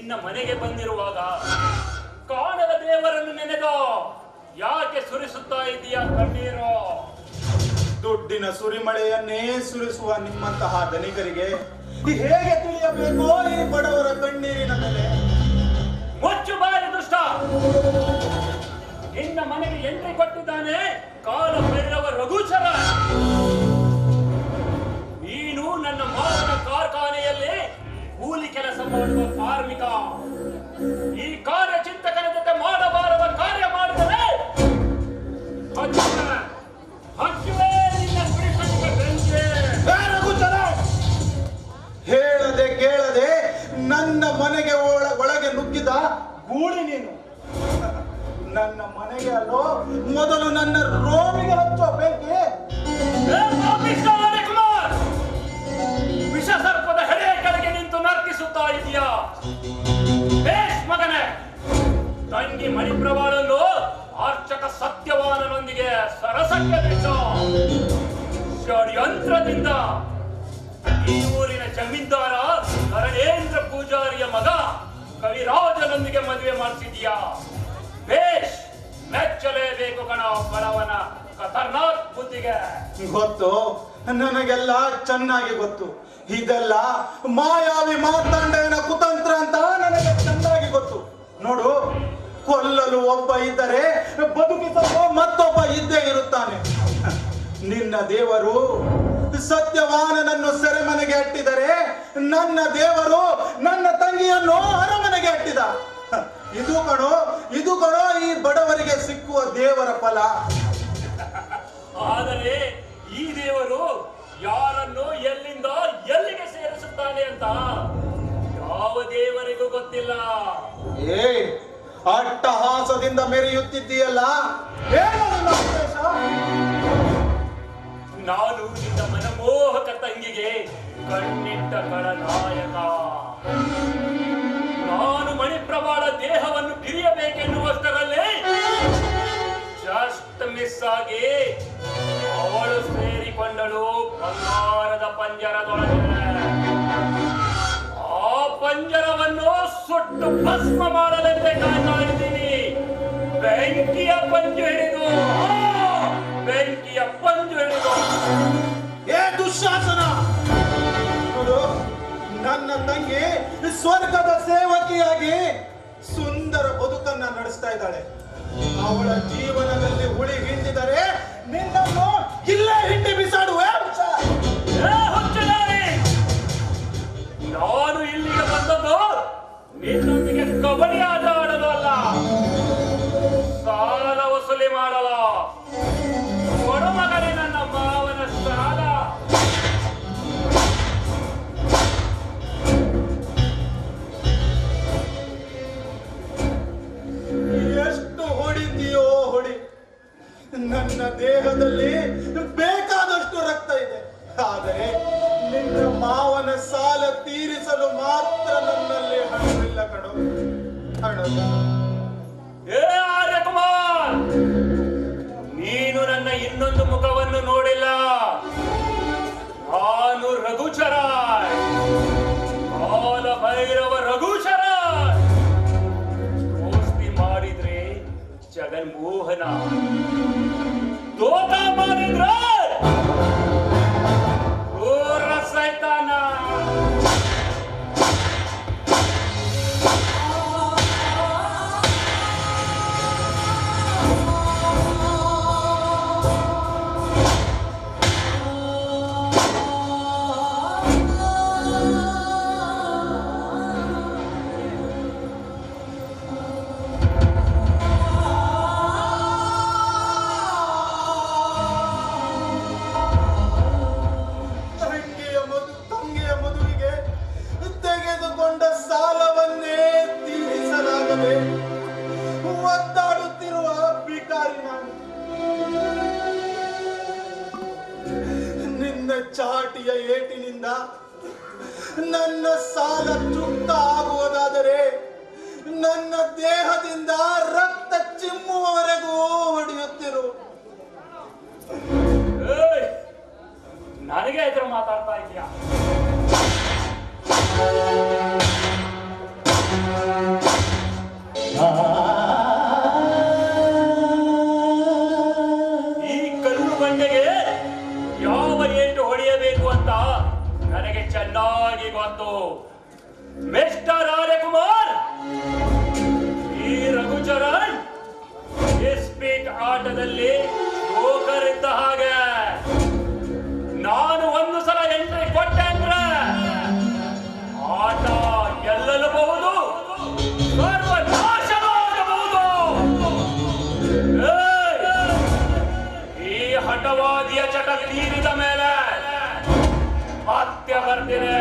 ನಿನ್ನ ಮನೆಗೆ ಬಂದಿರುವಾಗ ಕಾಣದ ದೇವರನ್ನು ನೆನೆದೋ ಯಾಕೆ ಸುರಿಸುತ್ತಾ ಇದೀಯಾ ಕಣ್ಣೀರು? ದುಡ್ಡಿನ ಸುರಿಮಳೆಯನ್ನೇ ಸುರಿಸುವ ನಿಮ್ಮಂತಹ ಧನಿಕರಿಗೆ ಹೇಗೆ ತಿಳಿಯಬೇಕೋ ಈ ಬಡವರ ಕಣ್ಣೀರಿನ ಬೆಲೆ? ಮುಚ್ಚು ಬಾರಿ ದುಷ್ಟ! ನಿನ್ನ ಮನೆಗೆ ಎಂಟ್ರಿ ಕೊಟ್ಟಿದ್ದಾನೆ ಕಾಲ ಭೈರವ ರಘುಚರ. ನೀನು ನನ್ನ ಮಾವನ ಕಾರ್ಖಾನೆಯಲ್ಲಿ ಕೂಲಿ ಕೆಲಸ ಮಾಡುವ ಕಾರ್ಮಿಕ. ಈ ಕಾರ್ಯ ಚಿಂತಕನ ಜೊತೆ ಮಾಡಬಾರದ ಕಾರ್ಯ ಮಾಡಿದರೆ ಹಚ್ಚುವೆ ನಿನ್ನ ಗುಡಿಸಲಿಗೆ ಬೆಂಕಿ. ರಘುಚರ, ಹೇಳದೆ ಕೇಳದೆ ನನ್ನ ಮನೆಗೆ ಒಳಗೆ ನುಗ್ಗಿದ ಗೂಳಿ ನೀನು. ನನ್ನ ಮನೆಗೆ ಅಲ್ಲೋ ಮೊದಲು ನನ್ನ ರೋಮಿಗೆ ಹಚ್ಚೋ ಬೆಂಕಿ. ಕುಮಾರ್, ವಿಷ ಸರ್ಪದ ಹೆಡೆಯ ಕೆಳಗೆ ನಿಂತು ನರ್ತಿಸುತ್ತಾ ಇದೆಯಾ? ಬೇಷ್ ಮಗನೇ, ತಂಗಿ ಮಣಿಪ್ರಭಾಳನ್ನು ಆರ್ಚಕ ಸತ್ಯವಾನನೊಂದಿಗೆ ಸರಸಕ್ಕೆ ಬಿಟ್ಟು ಷಡ್ಯಂತ್ರದಿಂದ ಈ ಊರಿನ ಜಮೀನ್ದಾರ ಕರಣೇಂದ್ರ ಪೂಜಾರಿಯ ಮಗ ಕವಿರಾಜನೊಂದಿಗೆ ಮದುವೆ ಮಾಡಿಸಿದ್ಯಾ? ಬೇಷ್, ಮೆಚ್ಚಲೇಬೇಕು ಕಣ ಬಡವನ ಖತರ್ನಾಕ್ ಬುದ್ಧಿಗೆ. ಗೊತ್ತು, ನನಗೆಲ್ಲ ಚೆನ್ನಾಗಿ ಗೊತ್ತು. ಇದೆಲ್ಲ ಮಾಯಾವಿ ಮಾರ್ತಾಂಡನ ಕುತಂತ್ರ ಅಂತ ನನಗೆ ಚೆನ್ನಾಗಿ ಗೊತ್ತು. ನೋಡು, ಕೊಲ್ಲಲು ಒಬ್ಬ ಇದ್ದರೆ ಬದುಕಿಸಲು ಮತ್ತೊಬ್ಬ ಇದ್ದೇ ಇರುತ್ತಾನೆ. ನಿನ್ನ ದೇವರು ಸತ್ಯವಾನನನ್ನು ಸೆರೆಮನೆಗೆ ಅಟ್ಟಿದರೆ ನನ್ನ ದೇವರು ನನ್ನ ತಂಗಿಯನ್ನು ಅರಮನೆಗೆ ಅಟ್ಟಿದ. ಇದು ಕಣೋ ಈ ಬಡವರಿಗೆ ಸಿಕ್ಕುವ ದೇವರ ಫಲ. ಆದರೆ ಈ ದೇವರು ಯಾರನ್ನು ಎಲ್ಲಿಂದ ಎಲ್ಲಿಗೆ ಸೇರಿಸುತ್ತಾನೆ ಅಂತ ಯಾವ ದೇವರಿಗೂ ಗೊತ್ತಿಲ್ಲ. ಅಟ್ಟಹಾಸದಿಂದ ಮೆರೆಯುತ್ತಿದ್ದೀಯಲ್ಲ, ನಾನು ನಿನ್ನ ಮನಮೋಹಕ ತಂಗಿಗೆ ಕಣ್ಣಿಟ್ಟ ಕಳನಾಯಕ. ನಾನು ಮಣಿಪ್ರಭಾಳ ದೇಹವನ್ನು ಕಿರಿಯಬೇಕೆನ್ನುವಷ್ಟರಲ್ಲಿ ಜಸ್ಟ್ ಮಿಸ್ ಆಗಿ ಅವಳು ಸೇರಿಕೊಂಡಳು ಬಂಗಾರದ ಪಂಜರದೊಳಗೆ. ಆ ಪಂಜರವನ್ನು ಸುಟ್ಟು ಭಸ್ಮ ಮಾಡಲೆಂದೇ ಕಾಯ್ತಾ ಇದ್ದೀನಿ. ಬೆಂಕಿಯ ಪಂಜು ಹಿಡಿದು ದುಶ್ಯಾಸನ, ನನ್ನ ತಂಗಿ ಸ್ವರ್ಗದ ಸೇವಕಿಯಾಗಿ ಸುಂದರ ಬದುಕನ್ನ ನಡೆಸ್ತಾ ಇದ್ದಾಳೆ. ಅವಳ ಜೀವನದಲ್ಲಿ ಹುಳಿ ಹಿಂಡಿದರೆ ನಿನ್ನನ್ನು ಇಲ್ಲೇ ಹಿಂಡಿ ಬಿಸಾಡುವೆ. ನಾನು ಇಲ್ಲಿಗೆ ಬಂದದ್ದು ನಿನ್ನೊಂದಿಗೆ ಕಬಡ್ಡಿ ಆಟ ಆಡಲು ಅಲ್ಲ, ಸಾಲ ವಸೂಲಿ ಮಾಡಲ. ಕೊಡುಮಗನೇ ನನ್ನ ಮಾವನ ಸಾಲ. ಎಷ್ಟು ಹೊಡಿತೀಯೋ ಹೊಡಿ, ನನ್ನ ದೇಹದಲ್ಲಿ ಬೇಕಾದಷ್ಟು ರಕ್ತ ಇದೆ. ಆದರೆ ನಿನ್ನ ಮಾವನ ಸಾಲ ತೀರಿಸಲು ಮಾತ್ರ ನನ್ನಲ್ಲಿ ಹಣವಿಲ್ಲ ಕಣೋ. ಹಣ ಏ ಆರ್ಯಕುಮಾರ್, ನೀನು ನನ್ನ ಇನ್ನೊಂದು ಮುಖವನ್ನು ನೋಡಿಲ್ಲ. ನಾನು ರಘುಚರಾಯ್, ಕಾಲ ಭೈರವ ರಘುಚರಾಯ್. ದೋಸ್ತಿ ಮಾಡಿದ್ರೆ ಜಗನ್ಮೋಹನ, ತೋಟ ಮಾಡಿದ್ರೆ ಘೋರ ಸೈತಾನ. ಒದ್ದಾಡುತ್ತಿರುವ ಭಿಕಾರಿ ನಾನು. ನಿನ್ನ ಚಾಟಿಯ ಏಟಿನಿಂದ ನನ್ನ ಸಾಲ ಚುಕ್ತ ಆಗುವುದಾದರೆ ನನ್ನ ದೇಹದಿಂದ ರಕ್ತ ಚಿಮ್ಮುವವರೆಗೂ ಹೊಡೆಯುತ್ತಿರು. ನನಗೆ ಎದುರು ಮಾತಾಡ್ತಾ ಇದೆಯಾ? ಆಟದಲ್ಲಿ ಜೋಕರಿದ್ದ ಹಾಗೆ. ನಾನು ಒಂದು ಸಲ ಎಂಟ್ರಿ ಕೊಟ್ಟೆ ಅಂದ್ರೆ ಆಟ ಗೆಲ್ಲಬಹುದು, ಸರ್ವನಾಶವಾಗಬಹುದು. ಈ ಹಠವಾದಿಯ ಚಟ ತೀರಿದ ಮೇಲೆ ಮತ್ತೆ ಬರ್ತೀನಿ.